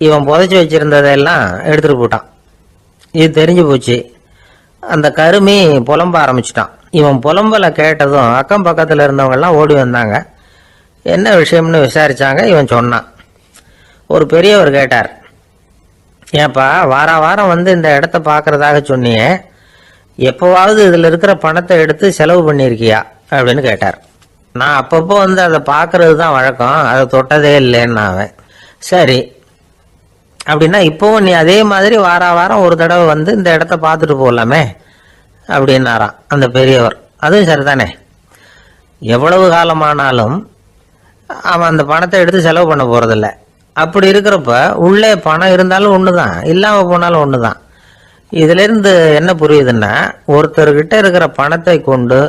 இவன் புதைச்சி வச்சுருந்ததெல்லாம் எடுத்துகிட்டு போட்டான். இது தெரிஞ்சு போச்சு. அந்த கருமி புலம்ப ஆரம்பிச்சிட்டான். இவன் புலம்பலை கேட்டதும் அக்கம் பக்கத்தில் இருந்தவங்கெல்லாம் ஓடி வந்தாங்க. என்ன விஷயம்னு விசாரித்தாங்க. இவன் சொன்னான். ஒரு பெரியவர் கேட்டார், ஏப்பா வாரம் வாரம் இந்த இடத்த பார்க்குறதாக சொன்னியே, எப்போவாவது இதில் இருக்கிற பணத்தை எடுத்து செலவு பண்ணியிருக்கியா அப்படின்னு கேட்டார். நான் அப்பப்போ அதை பார்க்கறது தான் வழக்கம், அதை தொட்டதே இல்லைன்னு அவன். சரி அப்படின்னா இப்போவும் நீ அதே மாதிரி வாரம் ஒரு தடவை இந்த இடத்த பார்த்துட்டு போகலாமே அப்படின்னாராம் அந்த பெரியவர். அதுவும் சரிதானே, எவ்வளவு காலமானாலும் அவன் அந்த பணத்தை எடுத்து செலவு பண்ண போறதில்ல. அப்படி இருக்கிறப்ப உள்ளே பணம் இருந்தாலும் ஒன்று தான், இல்லாமல் போனாலும் ஒன்று தான். இதிலிருந்து என்ன புரியுதுன்னா, ஒருத்தர்கிட்ட இருக்கிற பணத்தை கொண்டு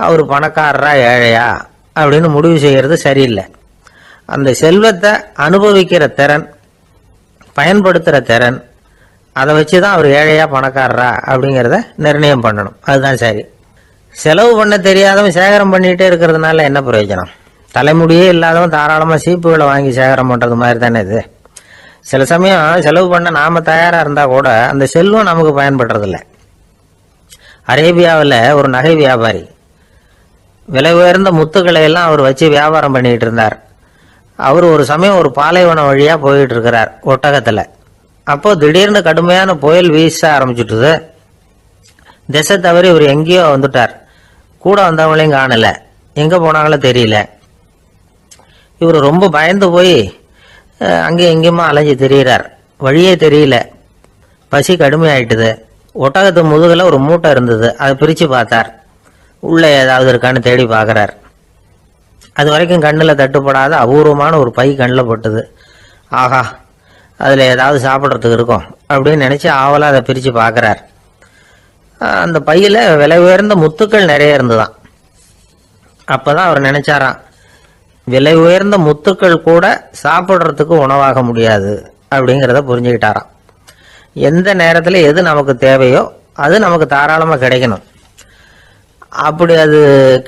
அவர் பணக்காரரா ஏழையா அப்படின்னு முடிவு செய்கிறது சரியில்லை. அந்த செல்வத்தை அனுபவிக்கிற திறன், பயன்படுத்துகிற திறன், அதை வச்சு தான் அவர் ஏழையா பணக்காரரா அப்படிங்கிறத நிர்ணயம் பண்ணணும். அதுதான் சரி. செலவு பண்ண தெரியாதவன் சேகரம் பண்ணிகிட்டே இருக்கிறதுனால என்ன பிரயோஜனம்? தலைமுடியே இல்லாதவன் தாராளமாக சீப்புகளை வாங்கி சேகரம் பண்ணுறது மாதிரி தானே இது. சில சமயம் செலவு பண்ண நாம் தயாராக இருந்தால் கூட அந்த செல்வம் நமக்கு பயன்படுறதில்ல. அரேபியாவில் ஒரு நகை வியாபாரி விலை உயர்ந்த முத்துக்களை எல்லாம் அவர் வச்சு வியாபாரம் பண்ணிகிட்டு இருந்தார். அவர் ஒரு சமயம் ஒரு பாலைவனம் வழியாக போயிட்டு இருக்கிறார் ஒட்டகத்தில். அப்போ திடீர்னு கடுமையான புயல் வீச ஆரம்பிச்சுட்டுது. திசை தவறி இவர் எங்கேயோ வந்துட்டார். கூட வந்தவங்களையும் காணலை, எங்கே போனாங்களோ தெரியல. இவர் ரொம்ப பயந்து போய் அங்கேயும் எங்கேயுமா அலைஞ்சு திரியிறார். வழியே தெரியல, பசி கடுமையாயிட்டுது. ஒட்டகத்து முதுகில் ஒரு மூட்டை இருந்தது, அதை பிரித்து பார்த்தார். உள்ளே ஏதாவது இருக்கான்னு தேடி பார்க்குறார். அது வரைக்கும் கண்ணில் தட்டுப்படாத அபூர்வமான ஒரு பை கண்ணில் பட்டுது. ஆஹா, அதில் ஏதாவது சாப்பிட்றதுக்கு இருக்கும் அப்படின்னு நினச்சி ஆவலாக அதை பிரித்து பார்க்குறார். அந்த பையில் விலை உயர்ந்த முத்துக்கள் நிறைய இருந்துதான். அப்போ தான் அவர் நினச்சாராம், விலை உயர்ந்த முத்துக்கள் கூட சாப்பிட்றதுக்கு உணவாக முடியாது அப்படிங்கிறத புரிஞ்சுக்கிட்டாராம். எந்த நேரத்தில் எது நமக்கு தேவையோ அது நமக்கு தாராளமாக கிடைக்கணும். அப்படி அது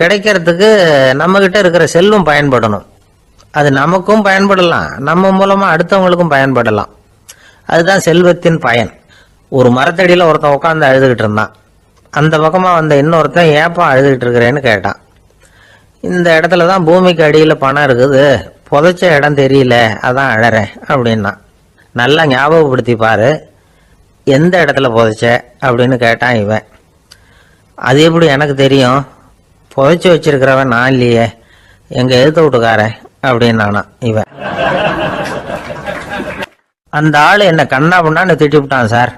கிடைக்கிறதுக்கு நம்மக்கிட்ட இருக்கிற செல்வம் பயன்படணும். அது நமக்கும் பயன்படலாம், நம்ம மூலமாக அடுத்தவங்களுக்கும் பயன்படலாம். அதுதான் செல்வத்தின் பயன். ஒரு மரத்தடியில் ஒருத்தன் உட்காந்து அழுதுகிட்டு இருந்தான். அந்த பக்கமாக வந்த இன்னொருத்தன் ஏப்பா அழுதுகிட்டு இருக்கிறேன்னு கேட்டான். இந்த இடத்துல தான் பூமிக்கு அடியில் பணம் இருக்குது, புதைச்ச இடம் தெரியல, அதான் அழறேன் அப்படின்னா. நல்லா ஞாபகப்படுத்தி பாரு, எந்த இடத்துல புதைச்ச அப்படின்னு கேட்டான் இவன். அது எப்படி எனக்கு தெரியும், புதைச்சி வச்சிருக்கிறவன் நான் இல்லையே, எங்கள் எழுத்து வீட்டுக்காரன் அப்படின்னானா இவன். அந்த ஆள் என்னை கண்ணா பண்ணான்னு திட்டி விட்டான் சார்,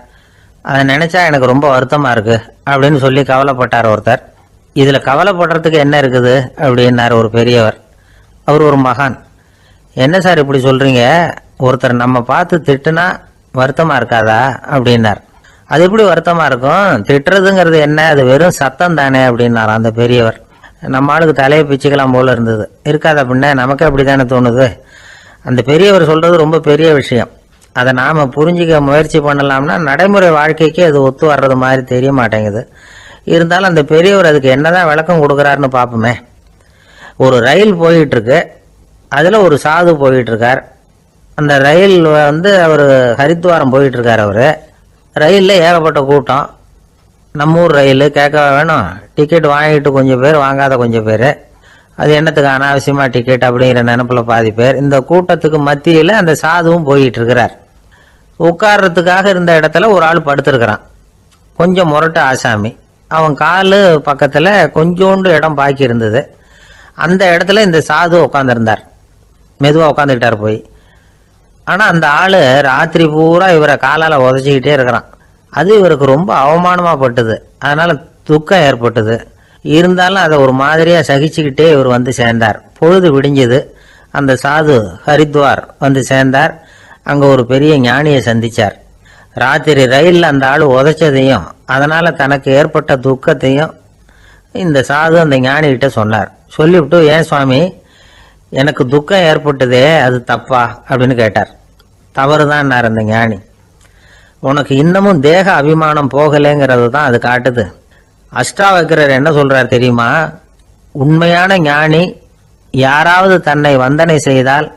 அதை நினச்சா எனக்கு ரொம்ப வருத்தமாக இருக்கு அப்படின்னு சொல்லி கவலைப்பட்டார் ஒருத்தர். இதில் கவலைப்படுறதுக்கு என்ன இருக்குது அப்படின்னார் ஒரு பெரியவர். அவர் ஒரு மகான். என்ன சார் இப்படி சொல்கிறீங்க, ஒருத்தர் நம்ம பார்த்து திட்டுனா வருத்தமாக இருக்காதா அப்படின்னார். அது எப்படி வருத்தமாக இருக்கும், திட்டுறதுங்கிறது என்ன, அது வெறும் சத்தம் தானே அப்படின்னார் அந்த பெரியவர். நம்ம ஆளுக்கு தலையை பிச்சுக்கலாம் போல இருந்தது. இருக்காது அப்படின்னா நமக்கு அப்படி தானே தோணுது. அந்த பெரியவர் சொல்கிறது ரொம்ப பெரிய விஷயம். அதை நாம் புரிஞ்சிக்க முயற்சி பண்ணலாம்னா நடைமுறை வாழ்க்கைக்கு அது ஒத்து வர்றது மாதிரி தெரிய மாட்டேங்குது. இருந்தாலும் அந்த பெரியவர் அதுக்கு என்னதான் விளக்கம் கொடுக்குறாருன்னு பார்ப்போமே. ஒரு ரயில் போயிட்டுருக்கு, அதில் ஒரு சாது போயிட்டுருக்கார். அந்த ரயில் அவர் ஹரித்வாரம் போயிட்டுருக்கார். அவர் ரயிலில் ஏகப்பட்ட கூட்டம். நம்ம ஊர் ரயில் கேட்க வேணும், டிக்கெட் வாங்கிட்டு கொஞ்சம் பேர், வாங்காத கொஞ்சம் பேர். அது என்னத்துக்கு அனாவசியமாக டிக்கெட் அப்படிங்கிற நினைப்பில் பாதி பேர். இந்த கூட்டத்துக்கு மத்தியில் அந்த சாதுவும் போயிட்டுருக்கிறார். உட்கார்றதுக்காக இருந்த இடத்துல ஒரு ஆள் படுத்துருக்கிறான், கொஞ்சம் முரட்டு ஆசாமி. அவன் காலு பக்கத்தில் கொஞ்சோண்டு இடம் பாக்கி இருந்தது. அந்த இடத்துல இந்த சாது உட்காந்துருந்தார். மெதுவாக உட்காந்துக்கிட்டார் போய். ஆனால் அந்த ஆள் ராத்திரி பூரா இவரை காலால் உதச்சிக்கிட்டே இருக்கிறான். அது இவருக்கு ரொம்ப அவமானமாக பட்டுது. அதனால் துக்கம் ஏற்பட்டது. இருந்தாலும் அதை ஒரு மாதிரியாக சகிச்சுக்கிட்டே இவர் சேர்ந்தார். பொழுது விடிஞ்சது. அந்த சாது ஹரித்வார் சேர்ந்தார். அங்கே ஒரு பெரிய ஞானியை சந்தித்தார். ராத்திரி ரயிலில் அந்த ஆள் உதைச்சதையும் அதனால் தனக்கு ஏற்பட்ட துக்கத்தையும் இந்த சாது அந்த ஞானிகிட்ட சொன்னார். சொல்லிவிட்டு, ஏன் சுவாமி, எனக்கு துக்கம் ஏற்பட்டதே அது தப்பா அப்படின்னு கேட்டார். தவறு தான் அந்த ஞானி. உனக்கு இன்னமும் தேக அபிமானம் போகலைங்கிறது தான் அது காட்டுது. அஷ்டாவக்கிரர் என்ன சொல்றார் தெரியுமா, உண்மையான ஞானி யாராவது தன்னை வந்தனை செய்தால்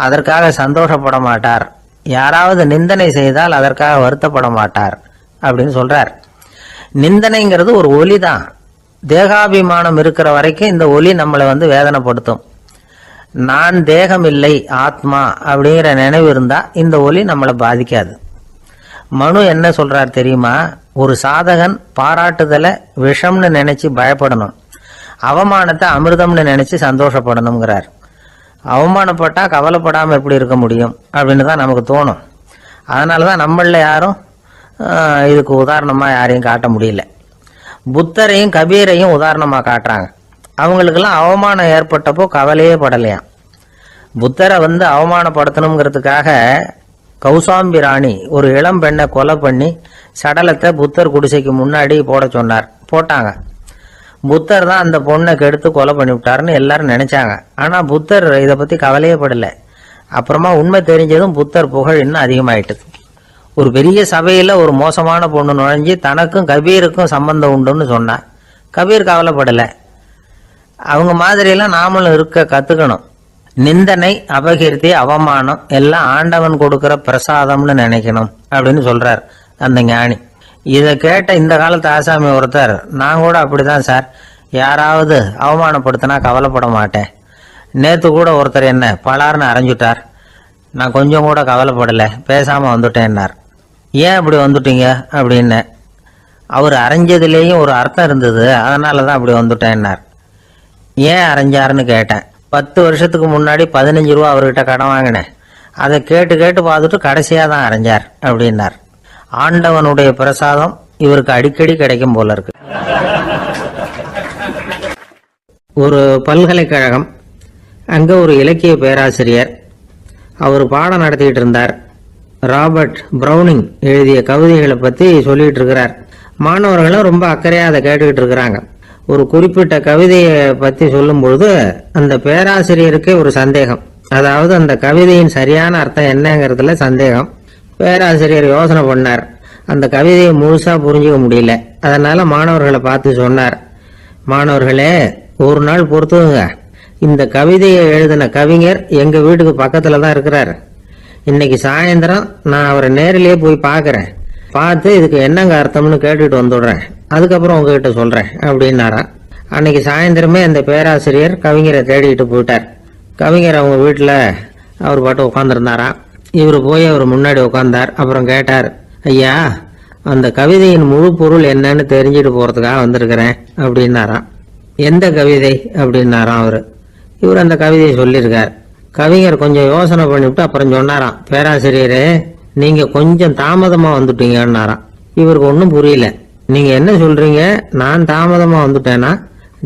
அதற்காக சந்தோஷப்பட மாட்டார், யாராவது நிந்தனை செய்தால் அதற்காக வருத்தப்பட மாட்டார் அப்படின்னு சொல்றார். நிந்தனைங்கிறது ஒரு ஒலி தான். தேகாபிமானம் இருக்கிற வரைக்கும் இந்த ஒலி நம்மளை வேதனைப்படுத்தும். நான் தேகம் இல்லை, ஆத்மா அப்படிங்கிற நினைவு இருந்தால் இந்த ஒலி நம்மளை பாதிக்காது. மனு என்ன சொல்றார் தெரியுமா? ஒரு சாதகன் பாராட்டுதலை விஷம்னு நினைச்சு பயப்படணும், அவமானத்தை அமிர்தம்னு நினைச்சு சந்தோஷப்படணுங்கிறார். அவமானப்பட்டா கவலைப்படாம எப்படி இருக்க முடியும் அப்படின்னு தான் நமக்கு தோணும். அதனாலதான் நம்மள யாரும் இதுக்கு உதாரணமா யாரையும் காட்ட முடியல. புத்தரையும் கபீரையும் உதாரணமா காட்டுறாங்க. அவங்களுக்கெல்லாம் அவமானம் ஏற்பட்டப்போ கவலையே படலையாம். புத்தரை அவமானப்படுத்தணுங்கிறதுக்காக கௌசாம்பி ராணி ஒரு இளம் பெண்ணை கொலை பண்ணி சடலத்தை புத்தர் குடிசைக்கு முன்னாடி போட சொன்னார். போட்டாங்க. புத்தர் தான் அந்த பொண்ணை கெடுத்து கொலை பண்ணி விட்டாருன்னு எல்லாரும் நினைச்சாங்க. ஆனா புத்தர் இதை பத்தி கவலையே படல. அப்புறமா உண்மை தெரிஞ்சதும் புத்தர் புகழ் இன்னும் அதிகமாயிட்டது. ஒரு பெரிய சபையில ஒரு மோசமான பொண்ணு நுழைஞ்சு தனக்கும் கபீருக்கும் சம்பந்தம் உண்டுன்னு சொன்னா கபீர் கவலைப்படல. அவங்க மாதிரியெல்லாம் நாமளும் இருக்க கத்துக்கணும். நிந்தனை, அபகீர்த்தி, அவமானம் எல்லாம் ஆண்டவன் கொடுக்கிற பிரசாதம்னு நினைக்கணும் அப்படின்னு சொல்றார் அந்த ஞானி. இதை கேட்ட இந்த காலத்து ஆசாமி ஒருத்தர், நான் கூட அப்படிதான் சார், யாராவது அவமானப்படுத்தினா கவலைப்பட மாட்டேன். நேத்து கூட ஒருத்தர் என்ன பலார்னு அரைஞ்சுட்டார், நான் கொஞ்சம் கூட கவலைப்படலை, பேசாம வந்துட்டேன்னார். ஏன் அப்படி வந்துட்டீங்க அப்படின்னு. அவர் அரைஞ்சதுலேயும் ஒரு அர்த்தம் இருந்தது, அதனால தான் அப்படி வந்துட்டேன்னார். ஏன் அரைஞ்சாருன்னு கேட்டேன். 10 வருஷத்துக்கு முன்னாடி 15 ரூபா அவர்கிட்ட கடன் வாங்கினேன், அதை கேட்டு கேட்டு பார்த்துட்டு கடைசியாக தான் அரைஞ்சார் அப்படின்னார். ஆண்டவனுடைய பிரசாதம் இவருக்கு அடிக்கடி கிடைக்கும் போல இருக்கு. ஒரு பல்கலைக்கழகம், அங்கே ஒரு இலக்கிய பேராசிரியர், அவர் பாடம் நடத்திட்டு இருந்தார். ராபர்ட் பிரவுனிங் எழுதிய கவிதைகளை பற்றி சொல்லிட்டு இருக்கிறார். மாணவர்களும் ரொம்ப அக்கறையாக அதை கேட்டுக்கிட்டு இருக்கிறாங்க. ஒரு குறிப்பிட்ட கவிதையை பற்றி சொல்லும் பொழுது அந்த பேராசிரியருக்கே ஒரு சந்தேகம். அதாவது அந்த கவிதையின் சரியான அர்த்தம் என்னங்கிறதுல சந்தேகம். பேராசிரியர் யோசனை பண்ணார். அந்த கவிதையை முழுசா புரிஞ்சுக்க முடியல. அதனால மாணவர்களை பார்த்து சொன்னார், மாணவர்களே, ஒரு நாள் பொறுத்துங்க, இந்த கவிதையை எழுதின கவிஞர் எங்க வீட்டுக்கு பக்கத்துல தான் இருக்கிறாரு. இன்னைக்கு சாயந்தரம் நான் அவரை நேரிலேயே போய் பார்க்கறேன். பார்த்து இதுக்கு என்னங்க அர்த்தம்னு கேட்டுட்டு வந்துடுறேன், அதுக்கப்புறம் உங்ககிட்ட சொல்றேன் அப்படின்னாராம். அன்னைக்கு சாயந்தரமே அந்த பேராசிரியர் கவிஞரை தேடிட்டு போயிட்டார். கவிஞர் அவங்க வீட்டில் அவர் பாட்டு உட்காந்துருந்தாராம். இவர் போய் அவர் முன்னாடி உட்காந்தார். அப்புறம் கேட்டார், ஐயா, அந்த கவிதையின் முழு பொருள் என்னன்னு தெரிஞ்சுட்டு போறதுக்காக வந்திருக்கிறேன் அப்படின்னாராம். எந்த கவிதை அப்படின்னாராம் அவரு. இவர் அந்த கவிதையை சொல்லியிருக்கார். கவிஞர் கொஞ்சம் யோசனை பண்ணிவிட்டு அப்புறம் சொன்னாராம், பேராசிரியரே, நீங்க கொஞ்சம் தாமதமா வந்துட்டீங்கன்னாராம். இவருக்கு ஒன்றும் புரியல. நீங்க என்ன சொல்றீங்க, நான் தாமதமா வந்துட்டேன்னா?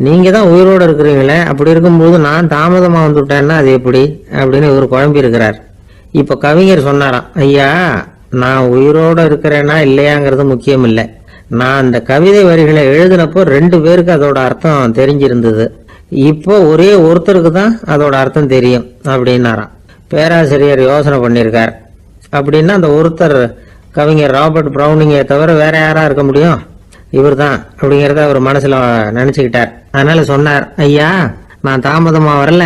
நீங்க தான் உயிரோட இருக்கிறீங்களே, அப்படி இருக்கும்போது நான் தாமதமா வந்துட்டேன்னா அது எப்படி அப்படின்னு இவர் குழம்பி இருக்கிறார். இப்ப கவிஞர் சொன்னாராம், ஐயா, நான் உயிரோட இருக்கிறேன்னா இல்லையாங்கிறது முக்கியம் இல்லை. நான் அந்த கவிதை வரிகளை எழுதினப்போ 2 பேருக்கு அதோட அர்த்தம் தெரிஞ்சிருந்தது. இப்போ ஒரே ஒருத்தருக்கு தான் அதோட அர்த்தம் தெரியும் அப்படின்னாராம். பேராசிரியர் யோசனை பண்ணியிருக்கார். அப்படின்னா அந்த ஒருத்தர் கவிஞர் ராபர்ட் பிரவுனிங்கை தவிர வேற யாரா இருக்க முடியும்? இவர் தான் அப்படிங்கிறத அவர் மனசுல நினைச்சுக்கிட்டார். அதனால சொன்னார், ஐயா, நான் தாமதமா வரல,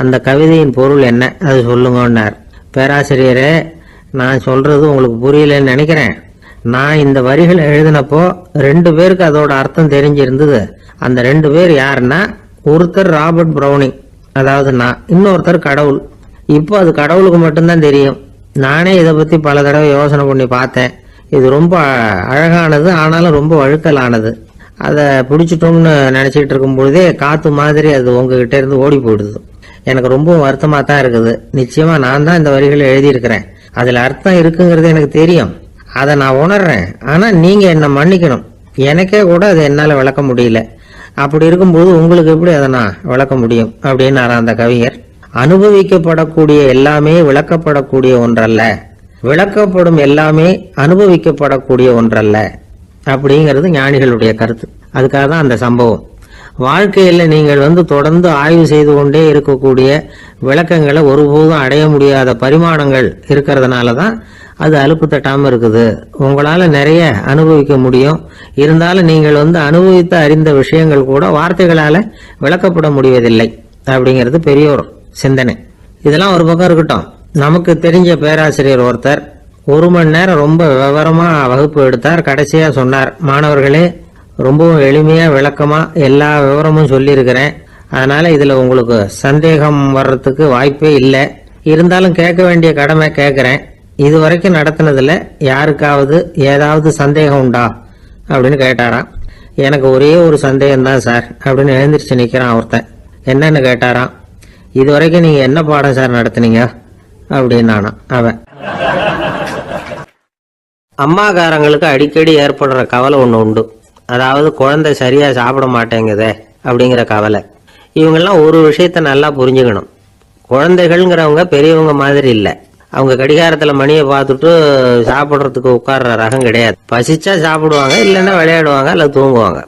அந்த கவிதையின் பொருள் என்ன அது சொல்லுங்கன்னார். பேராசிரியரே, நான் சொல்றது உங்களுக்கு புரியலன்னு நினைக்கிறேன். நான் இந்த வரிகளை எழுதினப்போ 2 பேருக்கு அதோட அர்த்தம் தெரிஞ்சிருந்தது. அந்த 2 பேர் யாருன்னா, ஒருத்தர் ராபர்ட் பிரவுனிங், அதாவது நான், இன்னொருத்தர் கடவுள். இப்போ அது கடவுளுக்கு மட்டும்தான் தெரியும். நானே இதை பத்தி பல தடவை யோசனை பண்ணி பார்த்தேன். இது ரொம்ப அழகானது, ஆனாலும் ரொம்ப வழுக்கலானது. அதை பிடிச்சிட்டோம்னு நினைச்சிட்டு இருக்கும் பொழுதே காத்து மாதிரி அது உங்ககிட்ட இருந்து ஓடி போயிடுது. எனக்கு ரொம்ப வருத்தமா தான் இருக்குது. நிச்சயமா நான் தான் இந்த வரிகளை எழுதியிருக்கிறேன். அதுல அர்த்தம் இருக்குங்கிறது எனக்கு தெரியும், அதை நான் உணர்றேன். ஆனா நீங்க என்ன மன்னிக்கணும், எனக்கே கூட அதை என்னால விளக்க முடியல. அப்படி இருக்கும்போது உங்களுக்கு எப்படி அதை நான் விளக்க முடியும் அப்படின்னாரா அந்த கவிஞர். அனுபவிக்கப்படக்கூடிய எல்லாமே விளக்கப்படக்கூடிய ஒன்றல்ல, விளக்கப்படும் எல்லாமே அனுபவிக்கப்படக்கூடிய ஒன்றல்ல அப்படிங்கிறது ஞானிகளுடைய கருத்து. அதுக்காக தான் அந்த சம்பவம். வாழ்க்கையில் நீங்கள் தொடர்ந்து ஆய்வு செய்து கொண்டே இருக்கக்கூடிய விளக்கங்களை ஒருபோதும் அடைய முடியாத பரிமாணங்கள் இருக்கிறதுனால தான் அது அலுப்பு தட்டாமல் இருக்குது. உங்களால் நிறைய அனுபவிக்க முடியும், இருந்தாலும் நீங்கள் அனுபவித்த அறிந்த விஷயங்கள் கூட வார்த்தைகளால் விளக்கப்பட முடிவதில்லை அப்படிங்கிறது பெரிய ஒரு சிந்தனை. இதெல்லாம் ஒரு பக்கம் இருக்கட்டும். நமக்கு தெரிஞ்ச பேராசிரியர் ஒருத்தர் 1 மணி நேரம் ரொம்ப விவரமா வகுப்பு எடுத்தார். கடைசியா சொன்னார், மாணவர்களே, ரொம்பவும் எளிமையா விளக்கமா எல்லா விவரமும் சொல்லியிருக்கிறேன். அதனால இதுல உங்களுக்கு சந்தேகம் வர்றதுக்கு வாய்ப்பே இல்லை. இருந்தாலும் கேட்க வேண்டிய கடமை கேட்கிறேன். இது வரைக்கும் நடத்தினதுல யாருக்காவது ஏதாவது சந்தேகம் உண்டா அப்படின்னு கேட்டாராம். எனக்கு ஒரே ஒரு சந்தேகம் தான் சார் அப்படின்னு எழுந்திரிச்சு நிற்கிறான் ஒருத்தன். என்னன்னு கேட்டாராம். இது வரைக்கும் நீங்க என்ன பாடம் சார் நடத்துனீங்க அப்படின்னானா அவன். அம்மாக்காரங்களுக்கு அடிக்கடி ஏற்படுற கவலை ஒன்று உண்டு. அதாவது குழந்தை சரியா சாப்பிட மாட்டேங்குதே அப்படிங்கிற கவலை. இவங்கெல்லாம் ஒரு விஷயத்த நல்லா புரிஞ்சுக்கணும். குழந்தைகள்ங்கிறவங்க பெரியவங்க மாதிரி இல்லை. அவங்க கடிகாரத்துல மணியை பார்த்துட்டு சாப்பிட்றதுக்கு உட்கார்ற ரகம் கிடையாது. பசிச்சா சாப்பிடுவாங்க, இல்லைன்னா விளையாடுவாங்க அல்லது தூங்குவாங்க.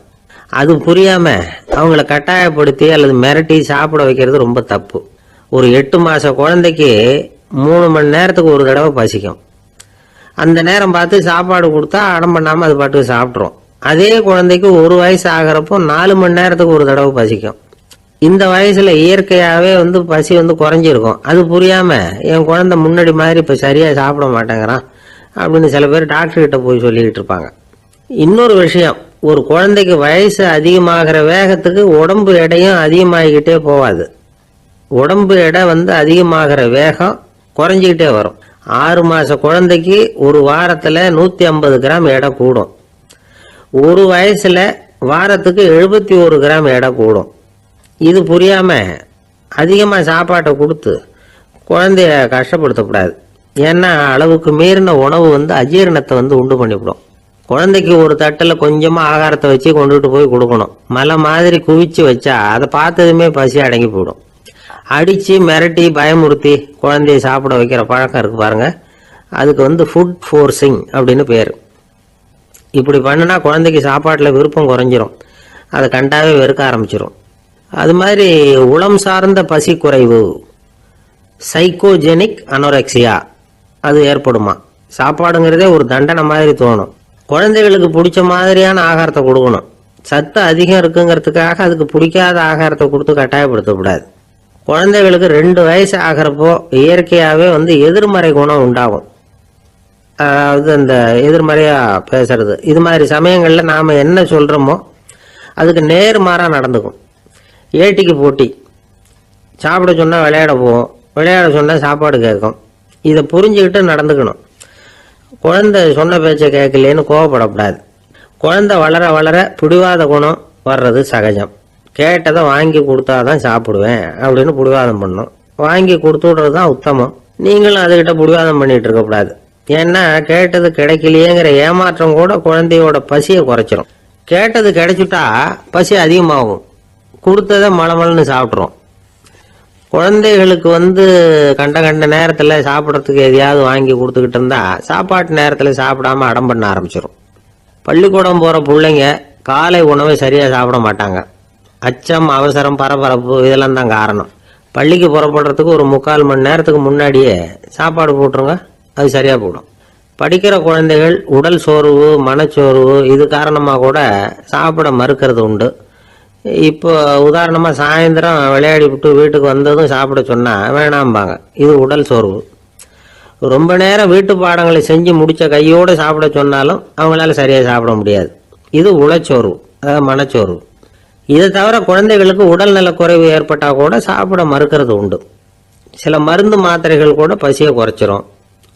அது புரியாம அவங்கள கட்டாயப்படுத்தி அல்லது மிரட்டி சாப்பிட வைக்கிறது ரொம்ப தப்பு. ஒரு 8 மாச குழந்தைக்கு 3 மணி நேரத்துக்கு ஒரு தடவை பசிக்கும். அந்த நேரம் பார்த்து சாப்பாடு கொடுத்தா அடம் பண்ணாம அது பாட்டுக்கு சாப்பிட்றோம். அதே குழந்தைக்கு 1 வயசு ஆகிறப்போ 4 மணி நேரத்துக்கு ஒரு தடவை பசிக்கும். இந்த வயசுல இயற்கையாவே பசி குறைஞ்சிருக்கும். அது புரியாம என் குழந்தை முன்னாடி மாதிரி இப்ப சரியா சாப்பிட மாட்டேங்கிறான் அப்படின்னு சில பேர் டாக்டர் கிட்ட போய் சொல்லிக்கிட்டு இருப்பாங்க. இன்னொரு விஷயம், ஒரு குழந்தைக்கு வயசு அதிகமாகிற வேகத்துக்கு உடம்பு எடையும் அதிகமாகிக்கிட்டே போவாது. உடம்பு எடை அதிகமாகிற வேகம் குறைஞ்சிக்கிட்டே வரும். 6 மாச குழந்தைக்கு ஒரு வாரத்துல 150 கிராம் எடை கூடும். ஒரு வயசுல வாரத்துக்கு 71 கிராம் எடை கூடும். இது புரியாம அதிகமா சாப்பாட்டை கொடுத்து குழந்தைய கஷ்டப்படுத்தக்கூடாது. ஏன்னா அளவுக்கு மீறின உணவு அஜீரணத்தை உண்டு பண்ணிவிடும். குழந்தைக்கு ஒரு தட்டில் கொஞ்சமா ஆகாரத்தை வச்சு கொண்டுட்டு போய் கொடுக்கணும். மலை மாதிரி குவிச்சு வச்சா அதை பார்த்ததுமே பசி அடங்கி போயிடும். அடிச்சு மிரட்டி பயமுறுத்தி குழந்தைய சாப்பிட வைக்கிற பழக்கம் இருக்கு பாருங்க, அதுக்கு ஃபுட் ஃபோர்ஸிங் அப்படின்னு பேரு. இப்படி பண்ணுனா குழந்தைக்கு சாப்பாட்டுல விருப்பம் குறைஞ்சிரும், அதை கண்டாவே வெறுக்க ஆரம்பிச்சிடும். அது மாதிரி உளம் சார்ந்த பசி குறைவு, சைக்கோஜெனிக் அனோரெக்சியா, அது ஏற்படுமா. சாப்பாடுங்கிறதே ஒரு தண்டனை மாதிரி தோணும். குழந்தைகளுக்கு பிடிச்ச மாதிரியான ஆகாரத்தை கொடுக்கணும். சத்து அதிகம் இருக்குங்கிறதுக்காக அதுக்கு பிடிக்காத ஆகாரத்தை கொடுத்து கட்டாயப்படுத்தக்கூடாது. குழந்தைகளுக்கு 2 வயசு ஆகிறப்போ இயற்கையாகவே எதிர்மறை குணம் உண்டாகும். அதாவது அந்த எதிர்மறையா பேசுறது, இது மாதிரி சமயங்கள்ல நாம என்ன சொல்றோமோ அதுக்கு நேர்மாறா நடந்துக்கும். ஏட்டிக்கு போட்டி, சாப்பிட சொன்னா விளையாட போவோம், விளையாட சொன்னா சாப்பாடு கேட்கும். இதை புரிஞ்சுக்கிட்டு நடந்துக்கணும். குழந்தை சொன்ன பேச்சை கேட்கலேன்னு கோவப்படக்கூடாது. குழந்தை வளர வளர பிடிவாத குணம் வர்றது சகஜம். கேட்டதை வாங்கி கொடுத்தாதான் சாப்பிடுவேன் அப்படின்னு பிடிவாதம் பண்ணும். வாங்கி கொடுத்து விடுறது தான் உத்தமம். நீங்களும் அதுகிட்ட பிடிவாதம் பண்ணிட்டு இருக்கக்கூடாது. ஏன்னா கேட்டது கிடைக்கலையேங்கிற ஏமாற்றம் கூட குழந்தையோட பசியை குறைச்சிரும். கேட்டது கிடைச்சிட்டா பசி அதிகமாகும், கொடுத்ததை மலமலன்னு சாப்பிட்றோம். குழந்தைகளுக்கு கண்ட நேரத்தில் சாப்பிட்றதுக்கு எதையாவது வாங்கி கொடுத்துக்கிட்டு இருந்தா சாப்பாட்டு நேரத்தில் சாப்பிடாம அடம் பண்ண ஆரம்பிச்சிடும். பள்ளிக்கூடம் போகிற பிள்ளைங்க காலை உணவை சரியாக சாப்பிட மாட்டாங்க. அச்சம், அவசரம், பரபரப்பு இதெல்லாம் தான் காரணம். பள்ளிக்கு புறப்படுறதுக்கு ஒரு 3/4 மணி நேரத்துக்கு முன்னாடியே சாப்பாடு போட்டுருங்க, அது சரியாக போடும். படிக்கிற குழந்தைகள் உடல் சோர்வு, மனச்சோர்வு இது காரணமாக கூட சாப்பிட மறுக்கிறது உண்டு. இப்போ உதாரணமாக சாயந்தரம் விளையாடி விட்டு வீட்டுக்கு வந்ததும் சாப்பிட சொன்னால் வேணாம்பாங்க. இது உடல் சோர்வு. ரொம்ப நேரம் வீட்டு பாடங்களை செஞ்சு முடித்த கையோடு சாப்பிட சொன்னாலும் அவங்களால சரியாக சாப்பிட முடியாது. இது உளச்சோர்வு, அதாவது மனச்சோர்வு. இதை தவிர குழந்தைகளுக்கு உடல் நலக்குறைவு ஏற்பட்டால் கூட சாப்பிட மறுக்கிறது உண்டு. சில மருந்து மாத்திரைகள் கூட பசியை குறைச்சிரும்.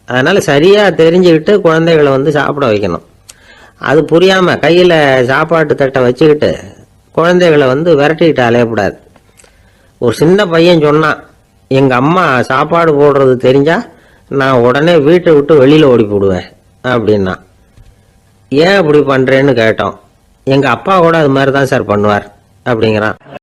அதனால் சரியாக தெரிஞ்சுக்கிட்டு குழந்தைகளை சாப்பிட வைக்கணும். அது புரியாமல் கையில் சாப்பாட்டு தட்டை வச்சுக்கிட்டு குழந்தைகளை விரட்டிக்கிட்டு அலையக்கூடாது. ஒரு சின்ன பையன் சொன்னான், எங்கள் அம்மா சாப்பாடு போடுறது தெரிஞ்சா நான் உடனே வீட்டை விட்டு வெளியில் ஓடி போடுவேன் அப்படின்னா. ஏன் அப்படி பண்ணுறேன்னு கேட்டோம். எங்கள் அப்பா கூட அது மாதிரி தான் சார் பண்ணுவார் அப்படிங்கிறான்.